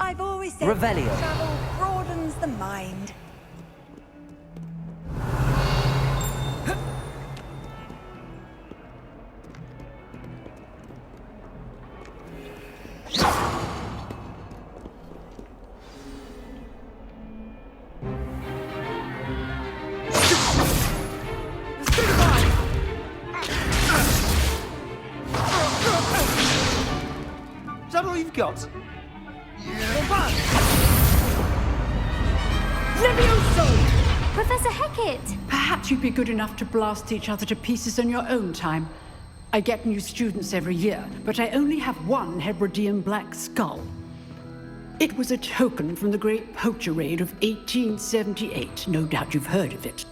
I've always said Revelio. travel broadens the mind. Is that all you've got? Levioso! Professor Hecat! Perhaps you'd be good enough to blast each other to pieces in your own time. I get new students every year, but I only have one Hebridean black skull. It was a token from the Great Poacher Raid of 1878. No doubt you've heard of it.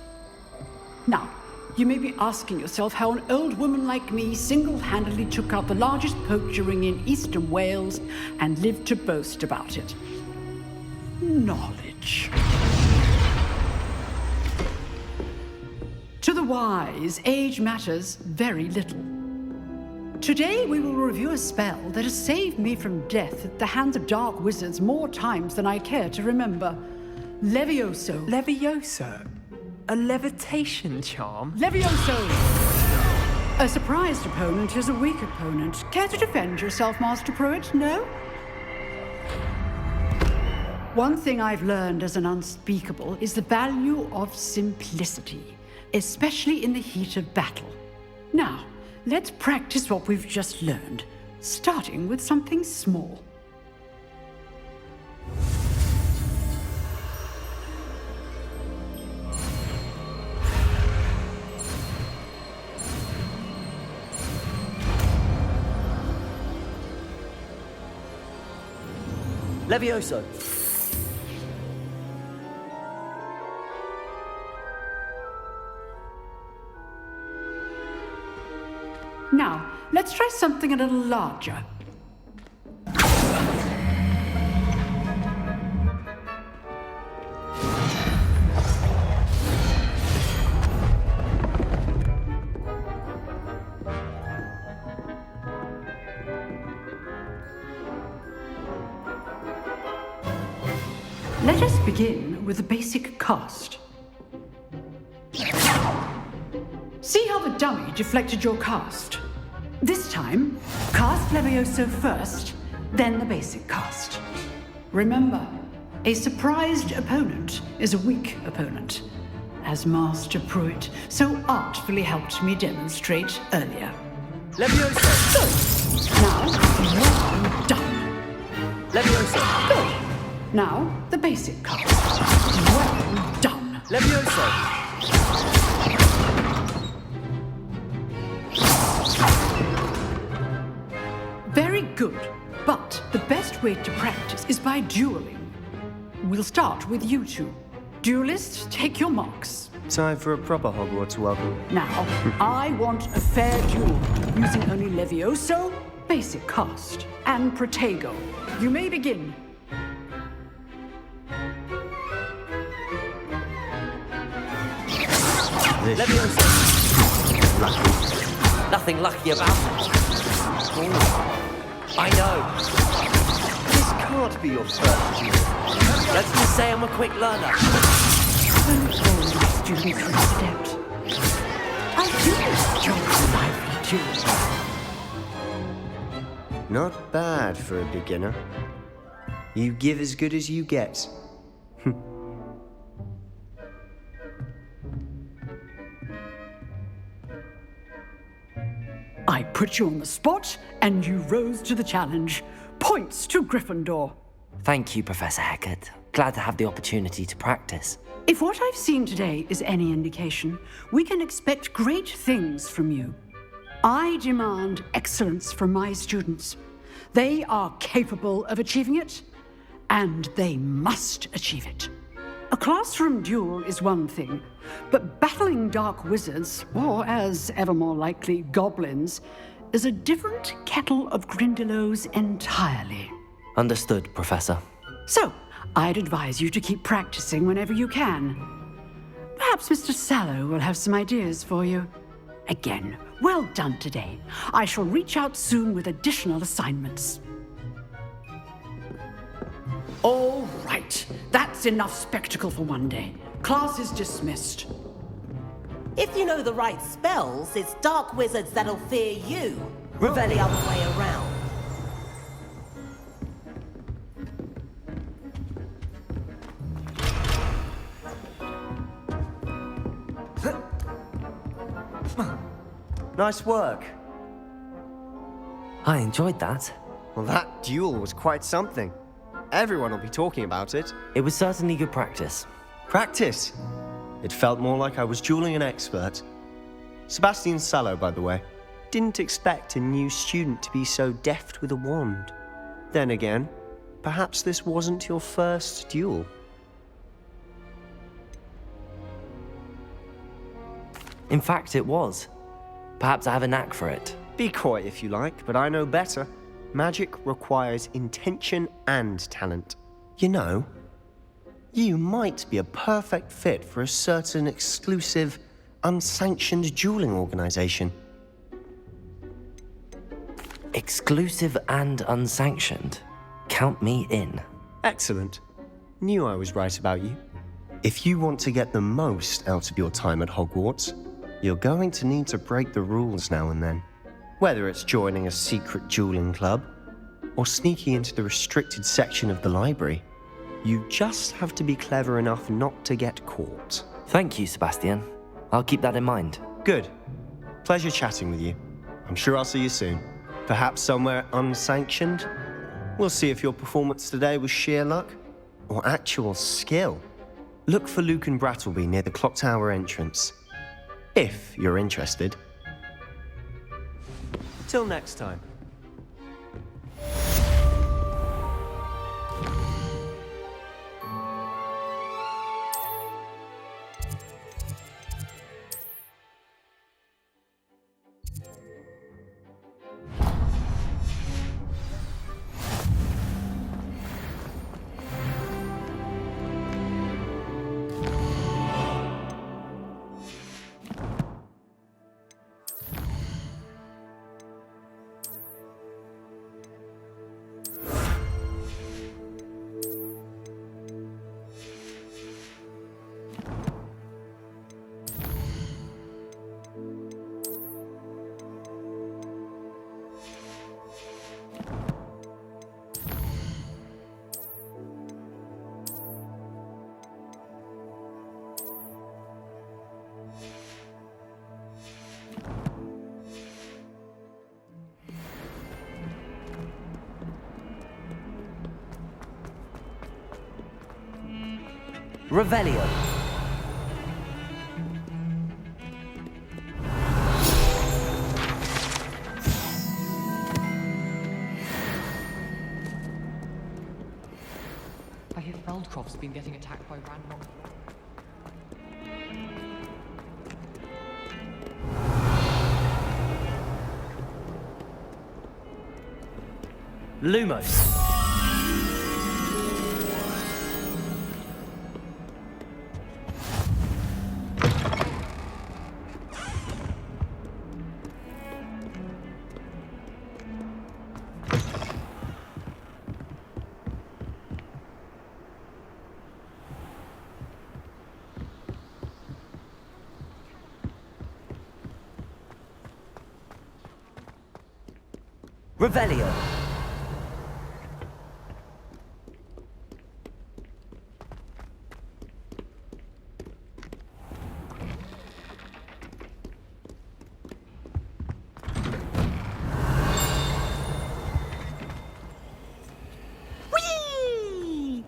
Now, you may be asking yourself how an old woman like me single-handedly took out the largest poacher ring in eastern Wales and lived to boast about it. Knowledge. To the wise, age matters very little. Today we will review a spell that has saved me from death at the hands of dark wizards more times than I care to remember. Levioso. Levioso? A levitation charm? Levioso! A surprised opponent is a weak opponent. Care to defend yourself, Master Pruitt? No? One thing I've learned as an unspeakable is the value of simplicity, especially in the heat of battle. Now, let's practice what we've just learned, starting with something small. Levioso. Now, let's try something a little larger. Let us begin with the basic cast. See how the dummy deflected your cast? This time, cast Levioso first, then the basic cast. Remember, a surprised opponent is a weak opponent, as Master Pruitt so artfully helped me demonstrate earlier. Levioso. Good. Now, well done. Levioso. Good. Now, the basic cast. Well done. Levioso. Very good. But the best way to practice is by dueling. We'll start with you two. Duelists, take your marks. Time for a proper Hogwarts welcome. Now, I want a fair duel, using only Levioso, basic cast, and Protego. You may begin. Levioso. Lucky. Nothing lucky about it. Ooh. I know. This can't be your first duel. Let's just say I'm a quick learner. Students accept. I do enjoy lively duels. Not bad for a beginner. You give as good as you get. I put you on the spot, and you rose to the challenge. Points to Gryffindor. Thank you, Professor Hecat. Glad to have the opportunity to practice. If what I've seen today is any indication, we can expect great things from you. I demand excellence from my students. They are capable of achieving it, and they must achieve it. A classroom duel is one thing, but battling dark wizards, or as ever more likely, goblins, is a different kettle of Grindylows entirely. Understood, Professor. So, I'd advise you to keep practicing whenever you can. Perhaps Mr. Sallow will have some ideas for you. Again, well done today. I shall reach out soon with additional assignments. All right. That's enough spectacle for one day. Class is dismissed. If you know the right spells, it's dark wizards that'll fear you. Revel the other way around. Nice work. I enjoyed that. Well, that duel was quite something. Everyone will be talking about it. It was certainly good practice. Practice. It felt more like I was dueling an expert. Sebastian Sallow, by the way. Didn't expect a new student to be so deft with a wand. Then again, perhaps this wasn't your first duel. In fact, it was. Perhaps I have a knack for it. Be coy if you like, but I know better. Magic requires intention and talent. You know, you might be a perfect fit for a certain exclusive, unsanctioned dueling organization. Exclusive and unsanctioned. Count me in. Excellent. Knew I was right about you. If you want to get the most out of your time at Hogwarts, you're going to need to break the rules now and then. Whether it's joining a secret dueling club, or sneaking into the restricted section of the library, you just have to be clever enough not to get caught. Thank you, Sebastian. I'll keep that in mind. Good. Pleasure chatting with you. I'm sure I'll see you soon. Perhaps somewhere unsanctioned? We'll see if your performance today was sheer luck, or actual skill. Look for Luke and Brattleby near the clock tower entrance. If you're interested. Till next time. Revelio. I hear Feldcroft's been getting attacked by random... Lumos. Revelio. Whee!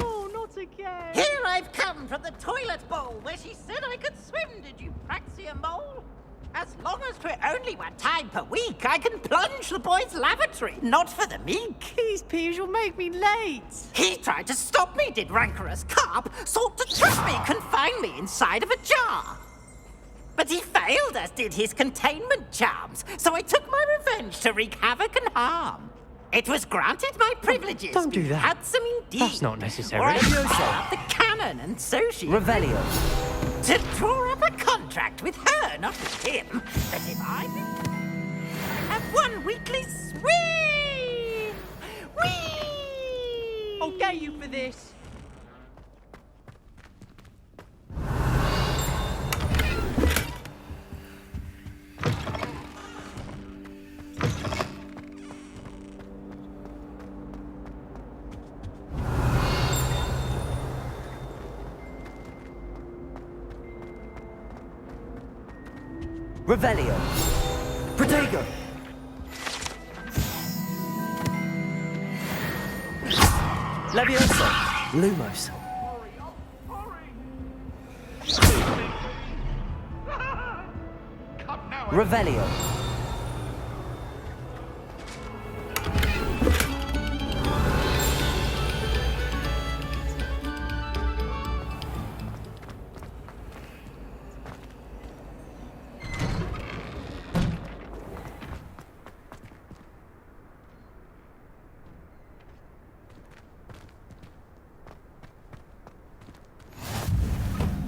Oh, not again! Here I've come from the toilet bowl where she said I could swim, did you praxia mole? As long as 'twere only one time per week, I can plunge the boy's lavatory, not for the meek. Please, Peeves, you'll make me late. He tried to stop me, did rancorous carp, sought to trap me, confine me inside of a jar. But he failed, as did his containment charms, so I took my revenge to wreak havoc and harm. It was granted my privileges. Don't do that. Handsome indeed. That's not necessary. Or I fired up the cannon, and so she... Revelio. To draw up a contract with her, not with him, that if I have one weekly swim! Whee! I'll get you for this. Revelio. Protego. Levioso. Lumos. Revelio.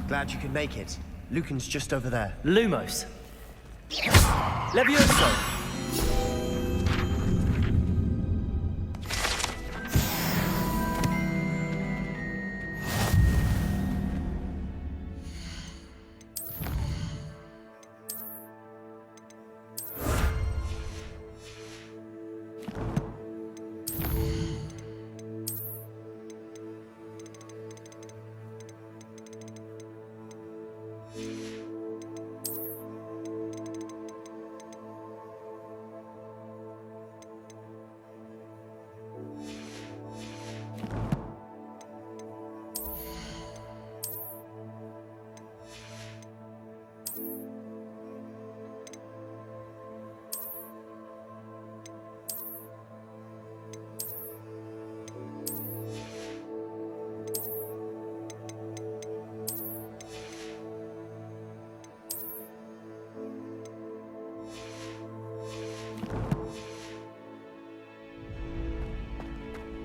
Glad you could make it. Lucan's just over there. Lumos. Levioso.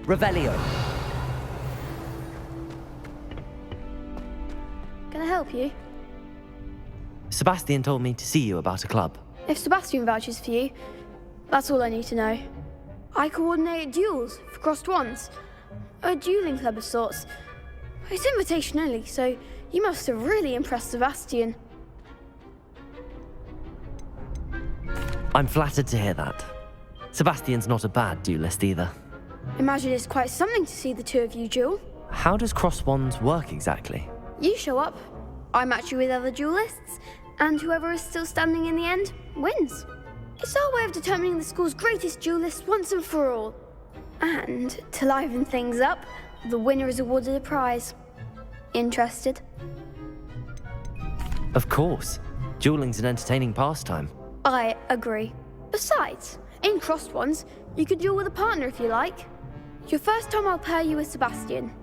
Revelio. Can I help you? Sebastian told me to see you about a club. If Sebastian vouches for you, that's all I need to know. I coordinate duels for crossed wands. A dueling club of sorts. It's invitation only, so you must have really impressed Sebastian. I'm flattered to hear that. Sebastian's not a bad duelist either. Imagine it's quite something to see the two of you duel. How does cross wands work exactly? You show up, I match you with other duelists, and whoever is still standing in the end wins. It's our way of determining the school's greatest duelist once and for all. And to liven things up, the winner is awarded a prize. Interested? Of course. Dueling's an entertaining pastime. I agree. Besides, in crossed ones, you could duel with a partner if you like. Your first time I'll pair you with Sebastian.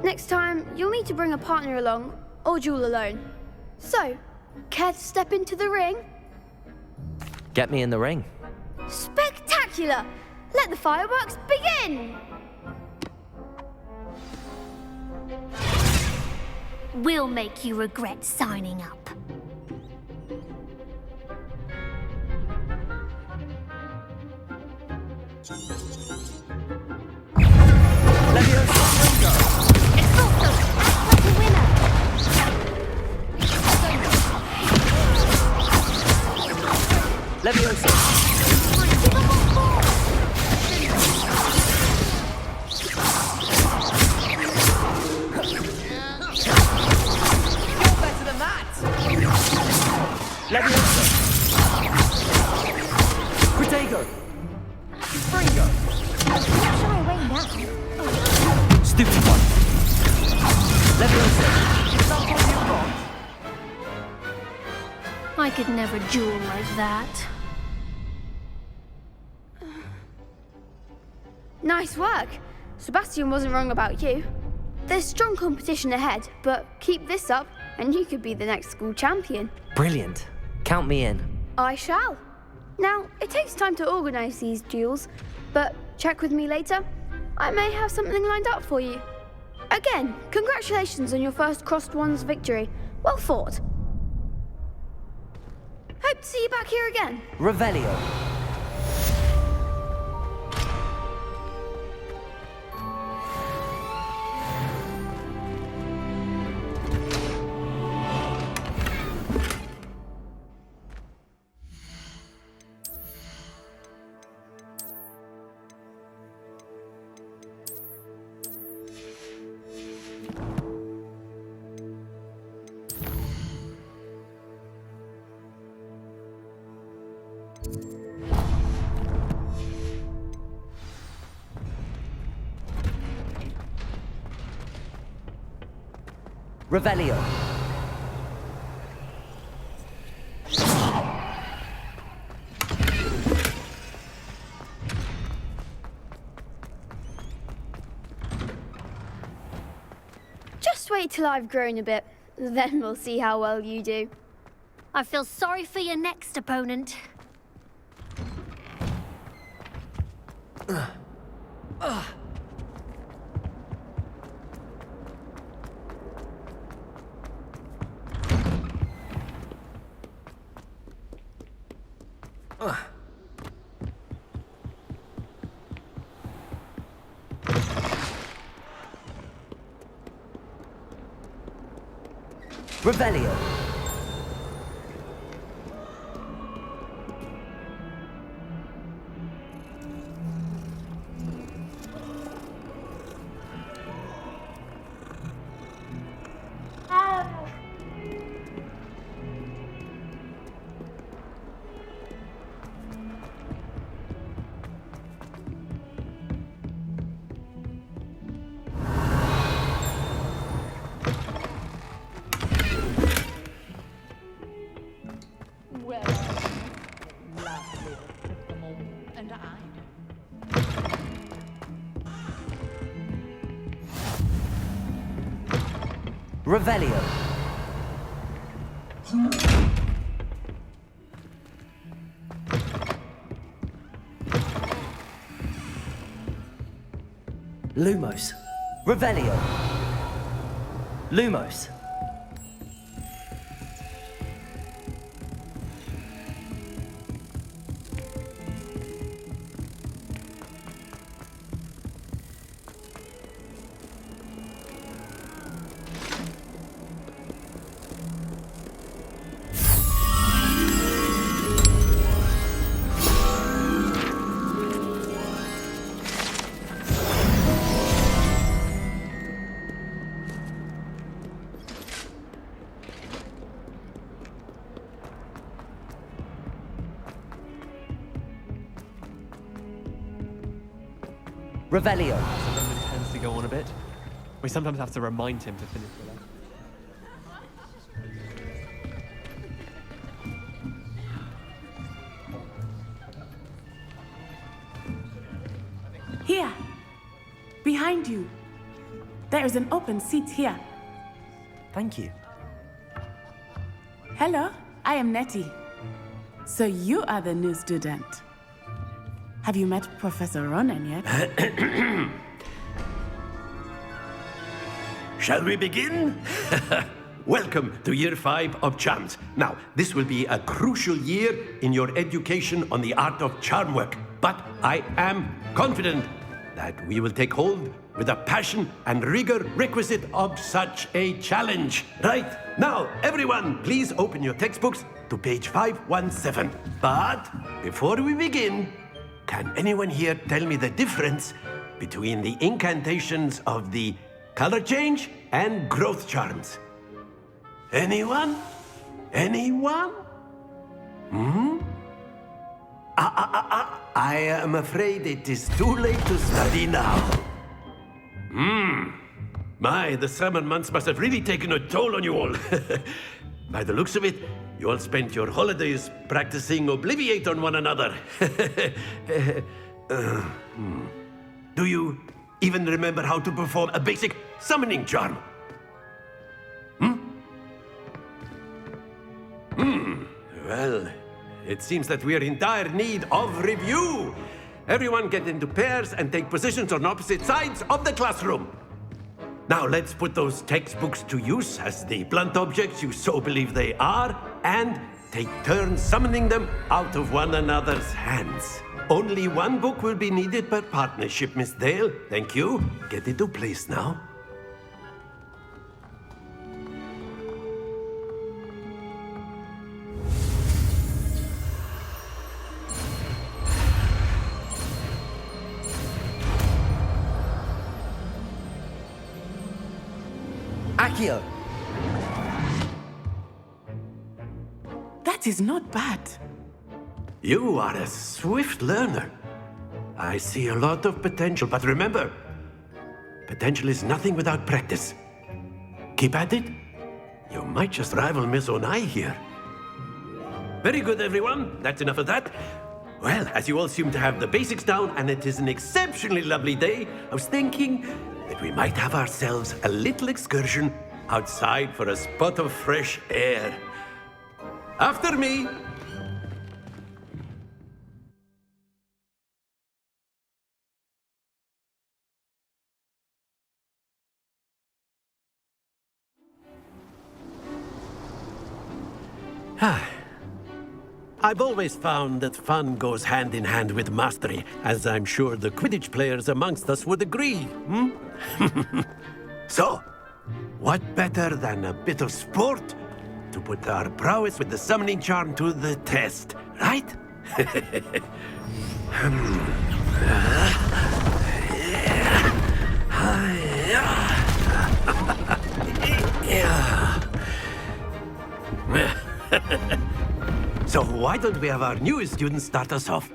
Next time, you'll need to bring a partner along, or duel alone. So, care to step into the ring? Get me in the ring. Spectacular! Let the fireworks begin! We'll make you regret signing up. Exalto, act like a winner! Levioso. Give up on board! You're better than that. Levioso. Protego. Fringo. What shall I weigh now? Stupid one. Levioso. Is that all you've got? I could never duel like that. Nice work. Sebastian wasn't wrong about you. There's strong competition ahead, but keep this up and you could be the next school champion. Brilliant. Count me in. I shall. Now, it takes time to organise these duels, but check with me later. I may have something lined up for you. Again, congratulations on your first crossed wands victory. Well fought. Hope to see you back here again. Revelio. Revelio. Just wait till I've grown a bit, then we'll see how well you do. I feel sorry for your next opponent. Revelio. Revelio. Lumos. Revelio. Lumos. Revelio. Roman tends to go on a bit. We sometimes have to remind him to finish the lesson. Here, behind you. There is an open seat here. Thank you. Hello, I am Nettie. So you are the new student. Have you met Professor Ronan yet? Shall we begin? Welcome to Year 5 of Charms. Now, this will be a crucial year in your education on the art of charm work. But I am confident that we will take hold with the passion and rigor requisite of such a challenge. Right, now, everyone, please open your textbooks to page 517. But before we begin, can anyone here tell me the difference between the incantations of the color change and growth charms? Anyone? Anyone? I am afraid it is too late to study now. My, the summer months must have really taken a toll on you all. By the looks of it, you all spent your holidays practicing Obliviate on one another. Do you even remember how to perform a basic summoning charm? Well, it seems that we are in dire need of review. Everyone get into pairs and take positions on opposite sides of the classroom. Now let's put those textbooks to use as the blunt objects you so believe they are, and take turns summoning them out of one another's hands. Only one book will be needed per partnership, Miss Dale. Thank you. Get into place now. Accio. That is not bad. You are a swift learner. I see a lot of potential, but remember, potential is nothing without practice. Keep at it. You might just rival Miss Onai here. Very good, everyone. That's enough of that. Well, as you all seem to have the basics down, and it is an exceptionally lovely day, I was thinking that we might have ourselves a little excursion outside for a spot of fresh air. After me. I've always found that fun goes hand in hand with mastery, as I'm sure the Quidditch players amongst us would agree. So, what better than a bit of sport to put our prowess with the summoning charm to the test, right? So why don't we have our newest student start us off?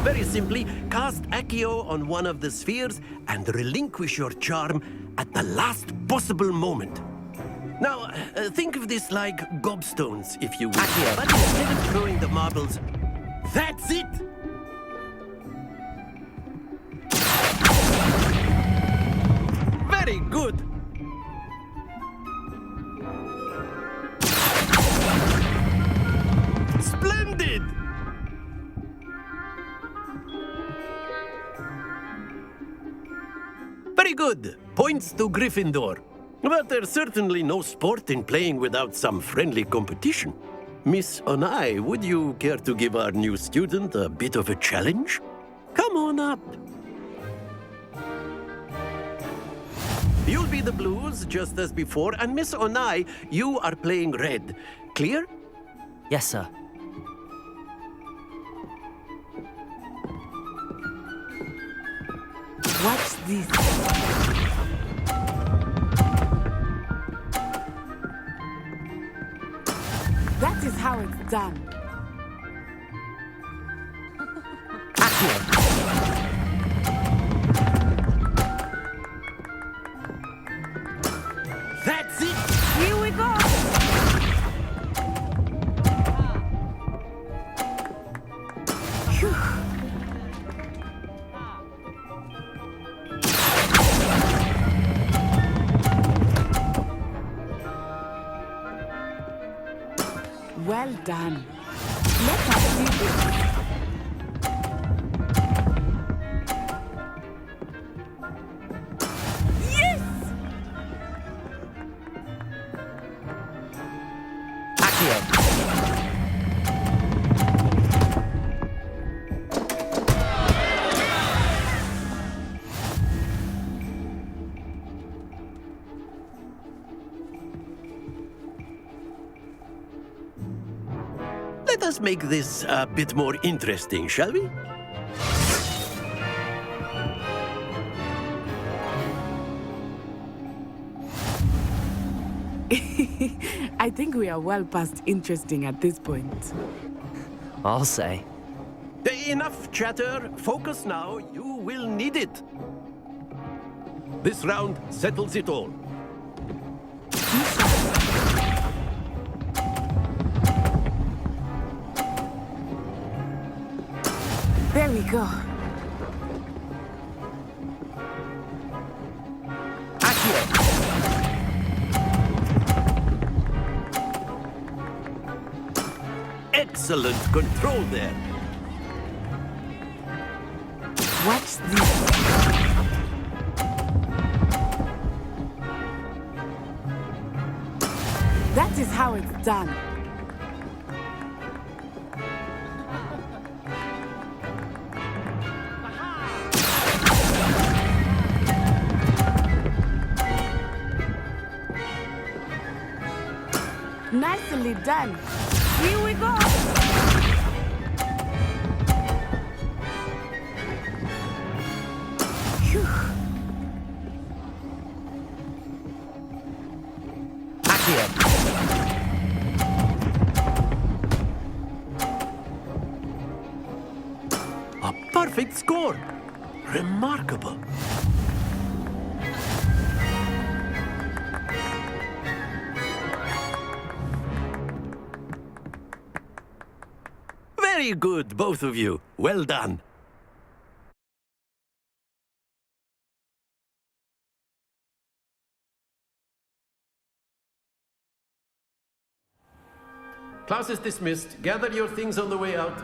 Very simply, cast Accio on one of the spheres and relinquish your charm at the last possible moment. Now, think of this like gobstones, if you will. Accio. But instead of throwing the marbles, that's it! Very good! Splendid! Very good. Points to Gryffindor. But there's certainly no sport in playing without some friendly competition. Miss Onai, would you care to give our new student a bit of a challenge? Come on up. You'll be the blues, just as before, and Miss Onai, you are playing red. Clear? Yes, sir. Watch this. That is how it's done. That's it! Here we go! Phew. Well done. Let us see this. Yes! Let us make this a bit more interesting, shall we? I think we are well past interesting at this point. I'll say. Enough chatter. Focus now. You will need it. This round settles it all. There we go. Excellent control there. Watch this. That is how it's done. Nicely done. Here we go. Phew. score. Remarkable. Very good, both of you. Well done. Class is dismissed. Gather your things on the way out.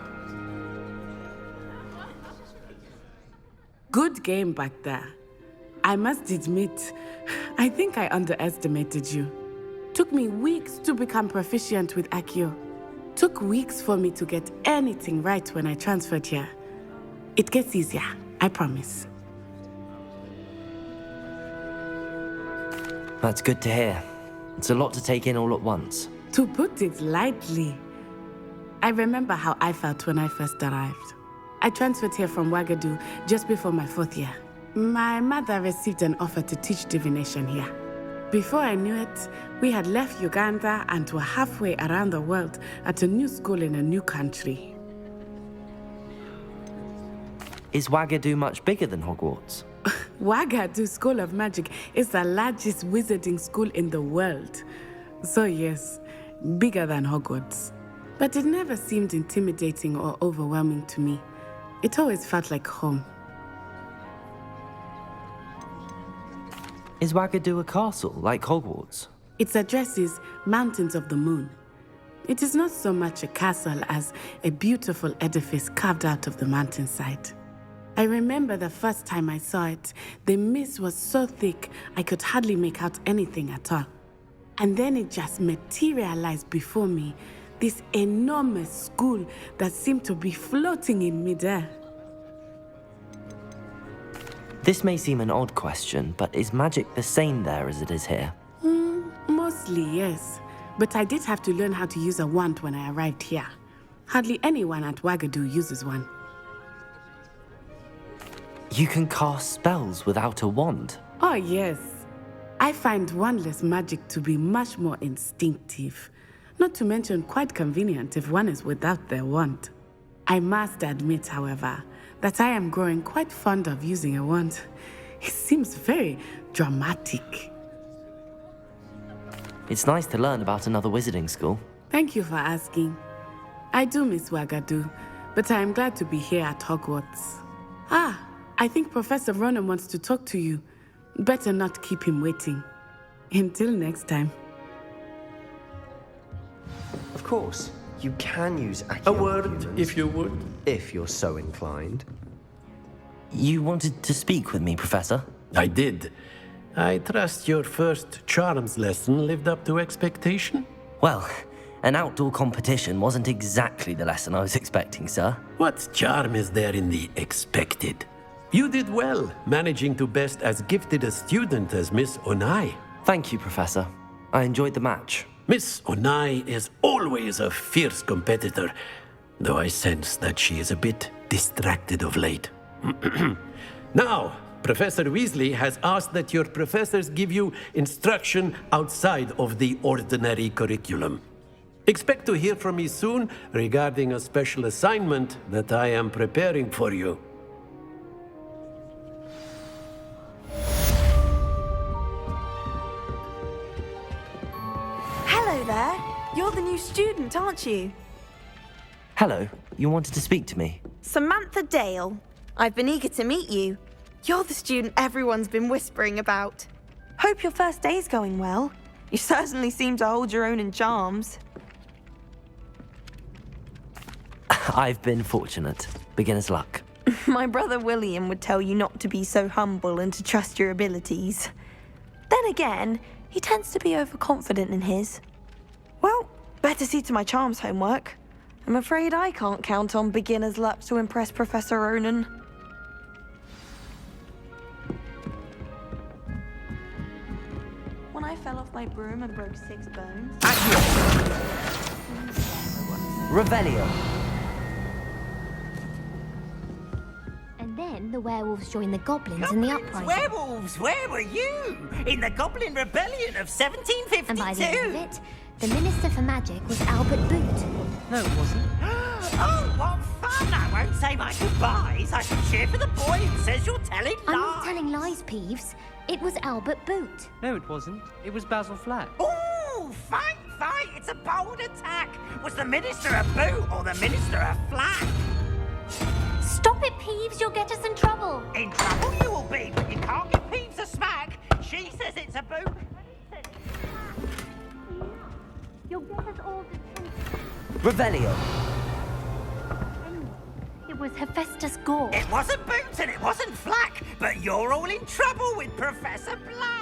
Good game back there. I must admit, I think I underestimated you. Took me weeks to become proficient with Accio. Took weeks for me to get anything right when I transferred here. It gets easier, I promise. That's good to hear. It's a lot to take in all at once. To put it lightly, I remember how I felt when I first arrived. I transferred here from Wagadu just before my 4th year. My mother received an offer to teach divination here. Before I knew it, we had left Uganda and were halfway around the world at a new school in a new country. Is Wagadu much bigger than Hogwarts? Wagadu School of Magic is the largest wizarding school in the world. So yes, bigger than Hogwarts. But it never seemed intimidating or overwhelming to me. It always felt like home. Is Wagadu a castle, like Hogwarts? Its address is Mountains of the Moon. It is not so much a castle as a beautiful edifice carved out of the mountainside. I remember the first time I saw it, the mist was so thick I could hardly make out anything at all. And then it just materialized before me, this enormous school that seemed to be floating in midair. This may seem an odd question, but is magic the same there as it is here? Mostly, yes. But I did have to learn how to use a wand when I arrived here. Hardly anyone at Wagadu uses one. You can cast spells without a wand? Oh, yes. I find wandless magic to be much more instinctive. Not to mention quite convenient if one is without their wand. I must admit, however, that I am growing quite fond of using a wand. It seems very dramatic. It's nice to learn about another wizarding school. Thank you for asking. I do miss Wagadu, but I am glad to be here at Hogwarts. I think Professor Ronan wants to talk to you. Better not keep him waiting. Until next time. Of course, you can use Accio. A word, if you would. If you're so inclined. You wanted to speak with me, Professor? I did. I trust your first charms lesson lived up to expectation? Well, an outdoor competition wasn't exactly the lesson I was expecting, sir. What charm is there in the expected? You did well, managing to best as gifted a student as Miss Onai. Thank you, Professor. I enjoyed the match. Miss Onai is always a fierce competitor, though I sense that she is a bit distracted of late. Now, Professor Weasley has asked that your professors give you instruction outside of the ordinary curriculum. Expect to hear from me soon regarding a special assignment that I am preparing for you. Hello there. You're the new student, aren't you? Hello, you wanted to speak to me? Samantha Dale. I've been eager to meet you. You're the student everyone's been whispering about. Hope your first day's going well. You certainly seem to hold your own in charms. I've been fortunate. Beginner's luck. My brother William would tell you not to be so humble and to trust your abilities. Then again, he tends to be overconfident in his. Well, better see to my charms homework. I'm afraid I can't count on beginner's luck to impress Professor Ronan. When I fell off my broom and broke 6 bones... Revelio. And then the werewolves joined the goblins in the uprising. Werewolves, where were you? In the Goblin Rebellion of 1752? And by the end of it, the Minister for Magic was Albert Boot. No, it wasn't. Oh, what fun! on, I won't say my goodbyes. I shall cheer for the boy who says you're telling lies. I'm not telling lies, Peeves. It was Albert Boot. No, it wasn't. It was Basil Flack. Ooh, fight, fight. It's a bold attack. Was the Minister a boot or the Minister a flag? Stop it, Peeves. You'll get us in trouble. In trouble you will be, but you can't give Peeves a smack. She says it's a boot. You'll get us all detention. Revelio. It was Hephaestus Gore. It wasn't Boot and it wasn't Flack, but you're all in trouble with Professor Black.